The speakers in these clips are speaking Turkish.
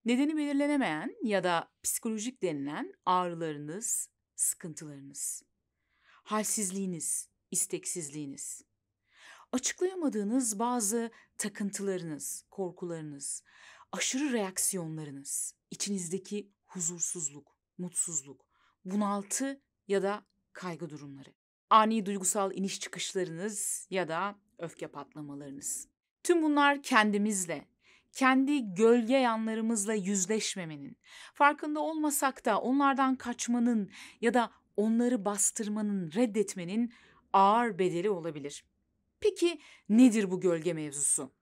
Nedeni belirlenemeyen ya da psikolojik denilen ağrılarınız, sıkıntılarınız, halsizliğiniz, isteksizliğiniz, açıklayamadığınız bazı takıntılarınız, korkularınız, aşırı reaksiyonlarınız, içinizdeki huzursuzluk, mutsuzluk, bunaltı ya da kaygı durumları, ani duygusal iniş çıkışlarınız ya da öfke patlamalarınız. Tüm bunlar kendimizle, kendi gölge yanlarımızla yüzleşmemenin, farkında olmasak da onlardan kaçmanın ya da onları bastırmanın, reddetmenin ağır bedeli olabilir. Peki nedir bu gölge mevzusu?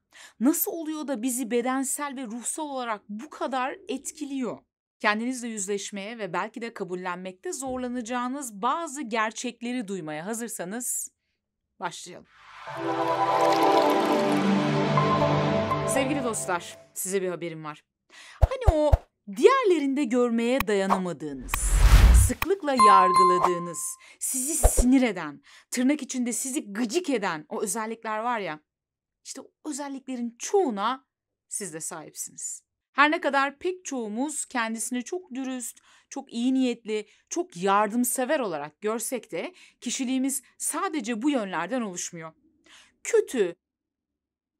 Nasıl oluyor da bizi bedensel ve ruhsal olarak bu kadar etkiliyor? Kendinizle yüzleşmeye ve belki de kabullenmekte zorlanacağınız bazı gerçekleri duymaya hazırsanız başlayalım. Sevgili dostlar, size bir haberim var. Hani o diğerlerinde görmeye dayanamadığınız, sıklıkla yargıladığınız, sizi sinir eden, tırnak içinde sizi gıcık eden o özellikler var ya, işte o özelliklerin çoğuna siz de sahipsiniz. Her ne kadar pek çoğumuz kendisini çok dürüst, çok iyi niyetli, çok yardımsever olarak görsek de kişiliğimiz sadece bu yönlerden oluşmuyor. Kötü,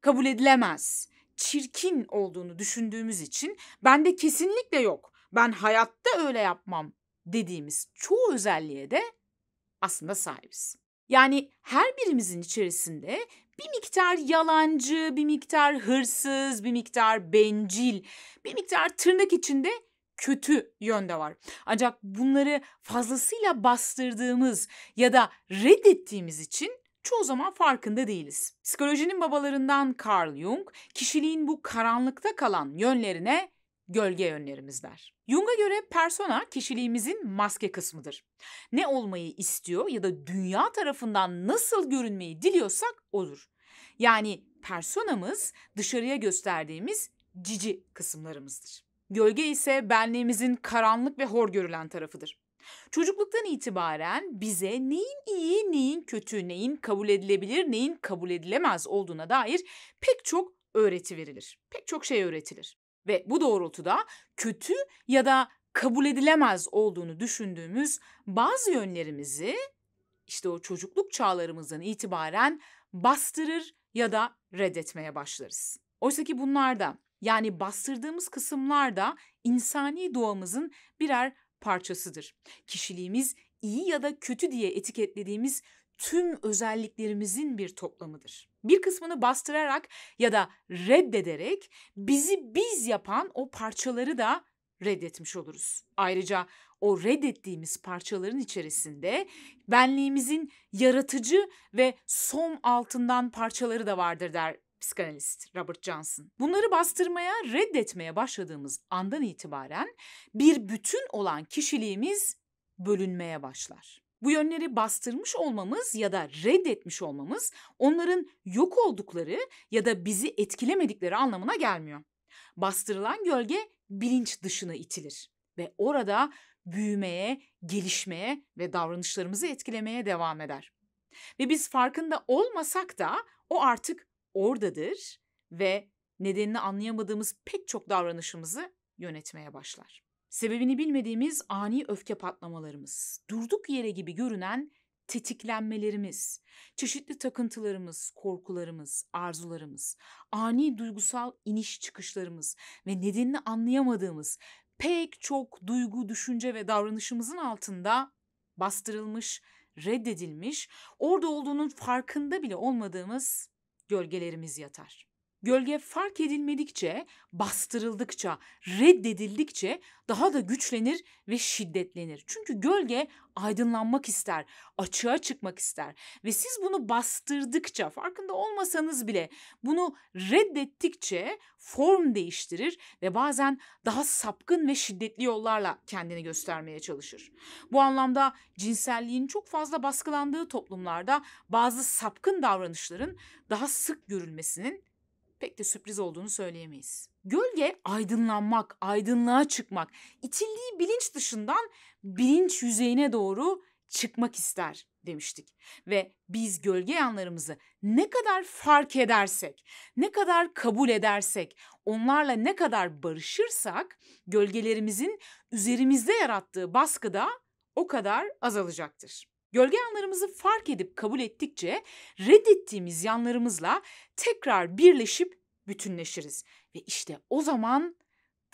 kabul edilemez, çirkin olduğunu düşündüğümüz için bende kesinlikle yok, ben hayatta öyle yapmam dediğimiz çoğu özelliğe de aslında sahibiz. Yani her birimizin içerisinde bir miktar yalancı, bir miktar hırsız, bir miktar bencil, bir miktar tırnak içinde kötü yönde var. Ancak bunları fazlasıyla bastırdığımız ya da reddettiğimiz için çoğu zaman farkında değiliz. Psikolojinin babalarından Carl Jung, kişiliğin bu karanlıkta kalan yönlerine gölge yönlerimiz der. Jung'a göre persona kişiliğimizin maske kısmıdır. Ne olmayı istiyor ya da dünya tarafından nasıl görünmeyi diliyorsak odur. Yani personamız dışarıya gösterdiğimiz cici kısımlarımızdır. Gölge ise benliğimizin karanlık ve hor görülen tarafıdır. Çocukluktan itibaren bize neyin iyi, neyin kötü, neyin kabul edilebilir, neyin kabul edilemez olduğuna dair pek çok öğreti verilir. Pek çok şey öğretilir. Ve bu doğrultuda kötü ya da kabul edilemez olduğunu düşündüğümüz bazı yönlerimizi işte o çocukluk çağlarımızdan itibaren bastırır ya da reddetmeye başlarız. Oysa ki bunlar da yani bastırdığımız kısımlar da insani doğamızın birer parçasıdır. Kişiliğimiz iyi ya da kötü diye etiketlediğimiz tüm özelliklerimizin bir toplamıdır. Bir kısmını bastırarak ya da reddederek bizi biz yapan o parçaları da reddetmiş oluruz. Ayrıca o reddettiğimiz parçaların içerisinde benliğimizin yaratıcı ve som altından parçaları da vardır der psikanalist Robert Johnson. Bunları bastırmaya, reddetmeye başladığımız andan itibaren bir bütün olan kişiliğimiz bölünmeye başlar. Bu yönleri bastırmış olmamız ya da reddetmiş olmamız onların yok oldukları ya da bizi etkilemedikleri anlamına gelmiyor. Bastırılan gölge bilinç dışına itilir ve orada büyümeye, gelişmeye ve davranışlarımızı etkilemeye devam eder. Ve biz farkında olmasak da o artık oradadır ve nedenini anlayamadığımız pek çok davranışımızı yönetmeye başlar. Sebebini bilmediğimiz ani öfke patlamalarımız, durduk yere gibi görünen tetiklenmelerimiz, çeşitli takıntılarımız, korkularımız, arzularımız, ani duygusal iniş çıkışlarımız ve nedenini anlayamadığımız pek çok duygu, düşünce ve davranışımızın altında bastırılmış, reddedilmiş, orada olduğunun farkında bile olmadığımız gölgelerimiz yatar. Gölge fark edilmedikçe, bastırıldıkça, reddedildikçe daha da güçlenir ve şiddetlenir. Çünkü gölge aydınlanmak ister, açığa çıkmak ister ve siz bunu bastırdıkça, farkında olmasanız bile bunu reddettikçe form değiştirir ve bazen daha sapkın ve şiddetli yollarla kendini göstermeye çalışır. Bu anlamda cinselliğin çok fazla baskılandığı toplumlarda bazı sapkın davranışların daha sık görülmesinin pek de sürpriz olduğunu söyleyemeyiz. Gölge aydınlanmak, aydınlığa çıkmak, itildiği bilinç dışından bilinç yüzeyine doğru çıkmak ister demiştik. Ve biz gölge yanlarımızı ne kadar fark edersek, ne kadar kabul edersek, onlarla ne kadar barışırsak gölgelerimizin üzerimizde yarattığı baskı da o kadar azalacaktır. Gölge yanlarımızı fark edip kabul ettikçe reddettiğimiz yanlarımızla tekrar birleşip bütünleşiriz. Ve işte o zaman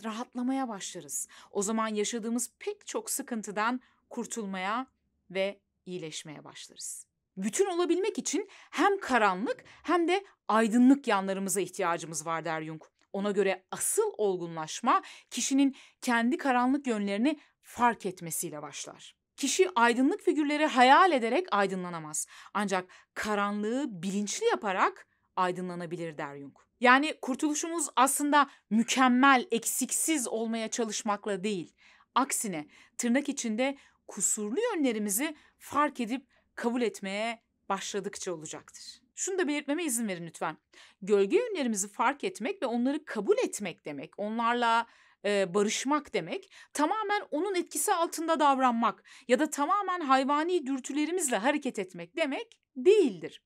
rahatlamaya başlarız. O zaman yaşadığımız pek çok sıkıntıdan kurtulmaya ve iyileşmeye başlarız. Bütün olabilmek için hem karanlık hem de aydınlık yanlarımıza ihtiyacımız var der Jung. Ona göre asıl olgunlaşma kişinin kendi karanlık yönlerini fark etmesiyle başlar. Kişi aydınlık figürleri hayal ederek aydınlanamaz. Ancak karanlığı bilinçli yaparak aydınlanabilir der Jung. Yani kurtuluşumuz aslında mükemmel, eksiksiz olmaya çalışmakla değil. Aksine tırnak içinde kusurlu yönlerimizi fark edip kabul etmeye başladıkça olacaktır. Şunu da belirtmeme izin verin lütfen. Gölge yönlerimizi fark etmek ve onları kabul etmek demek, onlarla barışmak demek, tamamen onun etkisi altında davranmak ya da tamamen hayvani dürtülerimizle hareket etmek demek değildir.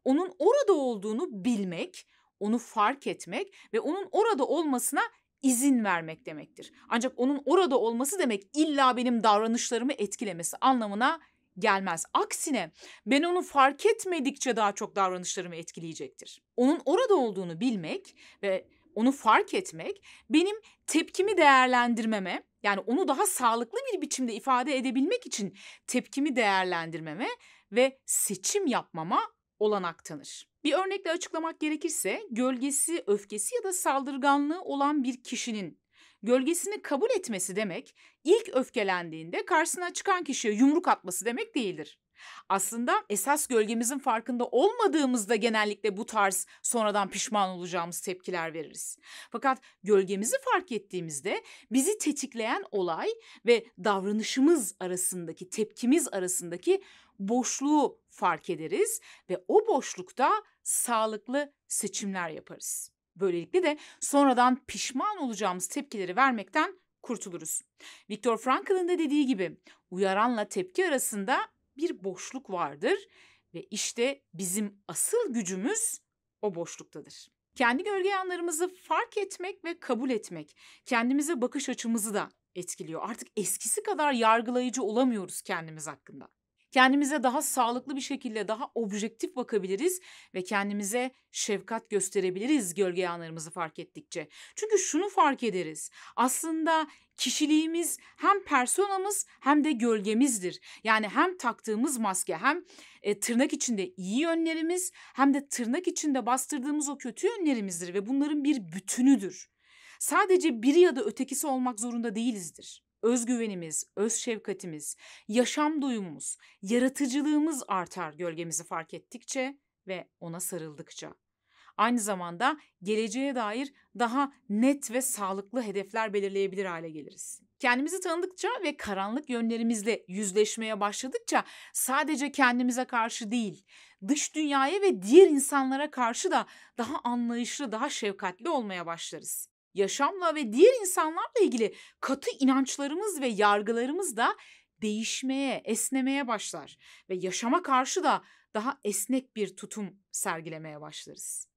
Onun orada olduğunu bilmek, onu fark etmek ve onun orada olmasına izin vermek demektir. Ancak onun orada olması demek illa benim davranışlarımı etkilemesi anlamına gelmez. Aksine ben onu fark etmedikçe daha çok davranışlarımı etkileyecektir. Onun orada olduğunu bilmek ve onu fark etmek benim tepkimi değerlendirmeme, yani onu daha sağlıklı bir biçimde ifade edebilmek için tepkimi değerlendirmeme ve seçim yapmama olanak tanır. Bir örnekle açıklamak gerekirse gölgesi, öfkesi ya da saldırganlığı olan bir kişinin gölgesini kabul etmesi demek ilk öfkelendiğinde karşısına çıkan kişiye yumruk atması demek değildir. Aslında esas gölgemizin farkında olmadığımızda genellikle bu tarz sonradan pişman olacağımız tepkiler veririz. Fakat gölgemizi fark ettiğimizde bizi tetikleyen olay ve davranışımız arasındaki, tepkimiz arasındaki boşluğu fark ederiz ve o boşlukta sağlıklı seçimler yaparız. Böylelikle de sonradan pişman olacağımız tepkileri vermekten kurtuluruz. Viktor Frankl'ın da dediği gibi uyaranla tepki arasında bir boşluk vardır ve işte bizim asıl gücümüz o boşluktadır. Kendi gölge yanlarımızı fark etmek ve kabul etmek kendimize bakış açımızı da etkiliyor. Artık eskisi kadar yargılayıcı olamıyoruz kendimiz hakkında. Kendimize daha sağlıklı bir şekilde daha objektif bakabiliriz ve kendimize şefkat gösterebiliriz gölge yanlarımızı fark ettikçe. Çünkü şunu fark ederiz. Aslında kişiliğimiz hem personamız hem de gölgemizdir. Yani hem taktığımız maske hem tırnak içinde iyi yönlerimiz hem de tırnak içinde bastırdığımız o kötü yönlerimizdir ve bunların bir bütünüdür. Sadece biri ya da ötekisi olmak zorunda değilizdir. Özgüvenimiz, öz şefkatimiz, yaşam duyumumuz, yaratıcılığımız artar gölgemizi fark ettikçe ve ona sarıldıkça. Aynı zamanda geleceğe dair daha net ve sağlıklı hedefler belirleyebilir hale geliriz. Kendimizi tanıdıkça ve karanlık yönlerimizle yüzleşmeye başladıkça sadece kendimize karşı değil, dış dünyaya ve diğer insanlara karşı da daha anlayışlı, daha şefkatli olmaya başlarız. Yaşamla ve diğer insanlarla ilgili katı inançlarımız ve yargılarımız da değişmeye, esnemeye başlar ve yaşama karşı da daha esnek bir tutum sergilemeye başlarız.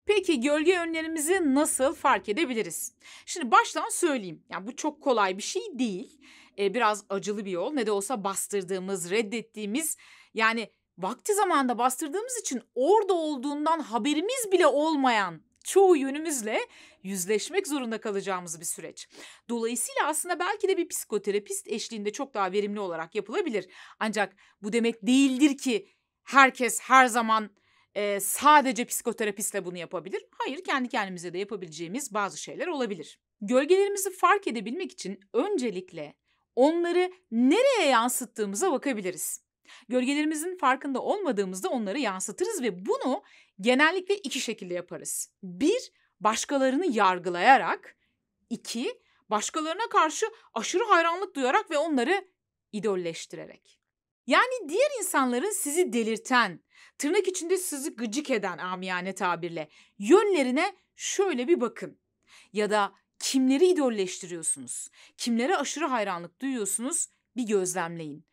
Peki gölge yönlerimizi nasıl fark edebiliriz? Şimdi baştan söyleyeyim. Yani bu çok kolay bir şey değil. Biraz acılı bir yol. Ne de olsa bastırdığımız, reddettiğimiz, yani vakti zamanında bastırdığımız için orada olduğundan haberimiz bile olmayan çoğu yönümüzle yüzleşmek zorunda kalacağımız bir süreç. Dolayısıyla aslında belki de bir psikoterapist eşliğinde çok daha verimli olarak yapılabilir. Ancak bu demek değildir ki herkes her zaman sadece psikoterapistle bunu yapabilir. Hayır, kendi kendimize de yapabileceğimiz bazı şeyler olabilir. Gölgelerimizi fark edebilmek için öncelikle onları nereye yansıttığımıza bakabiliriz. Gölgelerimizin farkında olmadığımızda onları yansıtırız ve bunu genellikle iki şekilde yaparız. 1. Başkalarını yargılayarak. 2. Başkalarına karşı aşırı hayranlık duyarak ve onları idolleştirerek. Yani diğer insanların sizi delirten, tırnak içinde sizi gıcık eden amiyane tabirle yönlerine şöyle bir bakın. Ya da kimleri idolleştiriyorsunuz, kimlere aşırı hayranlık duyuyorsunuz bir gözlemleyin.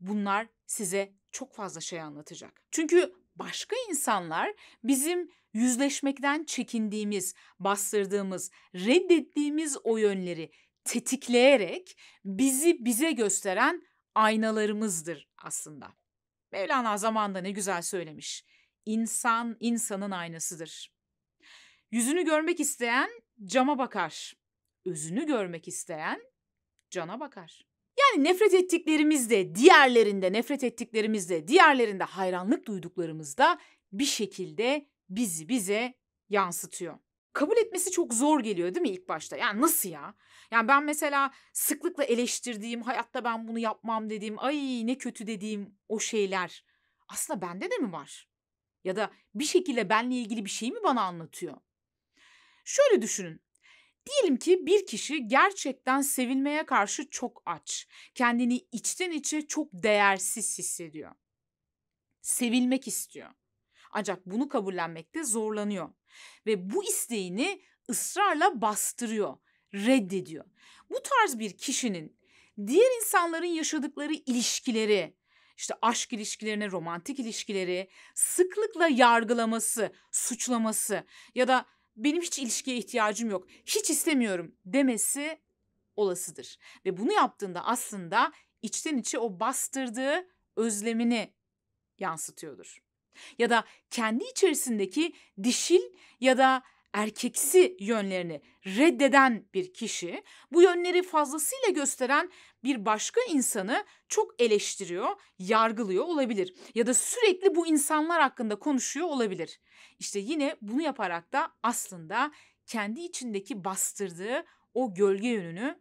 bunlar size çok fazla şey anlatacak. Çünkü başka insanlar bizim yüzleşmekten çekindiğimiz, bastırdığımız, reddettiğimiz o yönleri tetikleyerek bizi bize gösteren aynalarımızdır aslında. Mevlana zamanında ne güzel söylemiş. İnsan insanın aynasıdır. Yüzünü görmek isteyen cama bakar. Özünü görmek isteyen cana bakar. Yani nefret ettiklerimizde, diğerlerinde hayranlık duyduklarımızda bir şekilde bizi bize yansıtıyor. Kabul etmesi çok zor geliyor değil mi ilk başta? Yani nasıl ya? Yani ben mesela sıklıkla eleştirdiğim, hayatta ben bunu yapmam dediğim, ay ne kötü dediğim o şeyler aslında bende de mi var? Ya da bir şekilde benle ilgili bir şey mi bana anlatıyor? Şöyle düşünün. Diyelim ki bir kişi gerçekten sevilmeye karşı çok aç. Kendini içten içe çok değersiz hissediyor. Sevilmek istiyor. Ancak bunu kabullenmekte zorlanıyor ve bu isteğini ısrarla bastırıyor, reddediyor. Bu tarz bir kişinin diğer insanların yaşadıkları ilişkileri, işte aşk ilişkilerini, romantik ilişkileri sıklıkla yargılaması, suçlaması ya da benim hiç ilişkiye ihtiyacım yok, hiç istemiyorum demesi olasıdır. Ve bunu yaptığında aslında içten içe o bastırdığı özlemini yansıtıyordur. Ya da kendi içerisindeki dişil ya da erkeksi yönlerini reddeden bir kişi bu yönleri fazlasıyla gösteren bir başka insanı çok eleştiriyor, yargılıyor olabilir. Ya da sürekli bu insanlar hakkında konuşuyor olabilir. İşte yine bunu yaparak da aslında kendi içindeki bastırdığı o gölge yönünü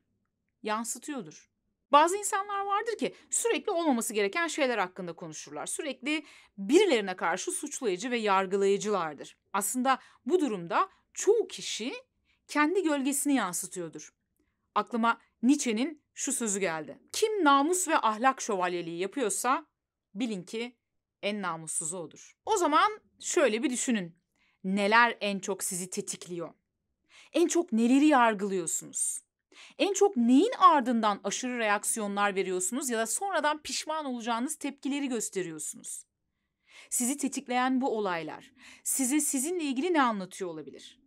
yansıtıyordur. Bazı insanlar vardır ki sürekli olmaması gereken şeyler hakkında konuşurlar. Sürekli birilerine karşı suçlayıcı ve yargılayıcılardır. Aslında bu durumda çoğu kişi kendi gölgesini yansıtıyordur. Aklıma Nietzsche'nin şu sözü geldi. Kim namus ve ahlak şövalyeliği yapıyorsa bilin ki en namussuzu odur. O zaman şöyle bir düşünün. Neler en çok sizi tetikliyor? En çok neleri yargılıyorsunuz? En çok neyin ardından aşırı reaksiyonlar veriyorsunuz ya da sonradan pişman olacağınız tepkileri gösteriyorsunuz? Sizi tetikleyen bu olaylar size sizinle ilgili ne anlatıyor olabilir?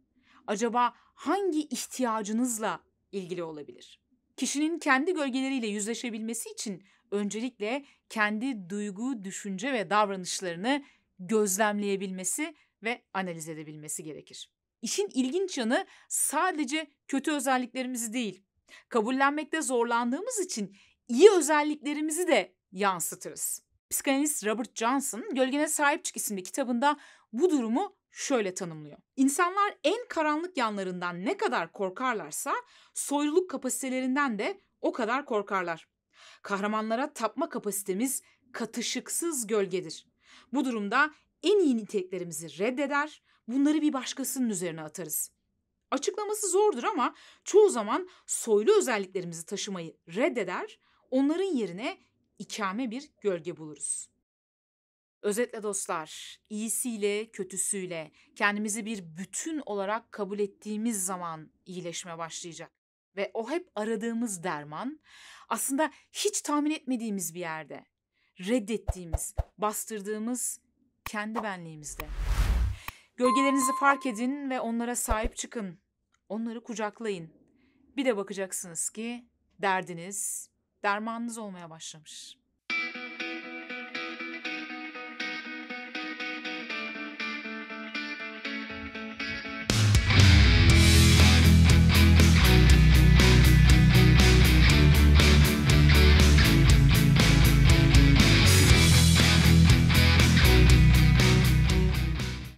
Acaba hangi ihtiyacınızla ilgili olabilir? Kişinin kendi gölgeleriyle yüzleşebilmesi için öncelikle kendi duygu, düşünce ve davranışlarını gözlemleyebilmesi ve analiz edebilmesi gerekir. İşin ilginç yanı sadece kötü özelliklerimizi değil, kabullenmekte zorlandığımız için iyi özelliklerimizi de yansıtırız. Psikanalist Robert Johnson, Gölgene Sahip Çık isimli kitabında bu durumu şöyle tanımlıyor. İnsanlar en karanlık yanlarından ne kadar korkarlarsa soyluluk kapasitelerinden de o kadar korkarlar. Kahramanlara tapma kapasitemiz katışıksız gölgedir. Bu durumda en iyi niteliklerimizi reddeder, bunları bir başkasının üzerine atarız. Açıklaması zordur ama çoğu zaman soylu özelliklerimizi taşımayı reddeder, onların yerine ikame bir gölge buluruz. Özetle dostlar, iyisiyle, kötüsüyle kendimizi bir bütün olarak kabul ettiğimiz zaman iyileşme başlayacak. Ve o hep aradığımız derman aslında hiç tahmin etmediğimiz bir yerde. Reddettiğimiz, bastırdığımız kendi benliğimizde. Gölgelerinizi fark edin ve onlara sahip çıkın. Onları kucaklayın. Bir de bakacaksınız ki derdiniz, dermanınız olmaya başlamış.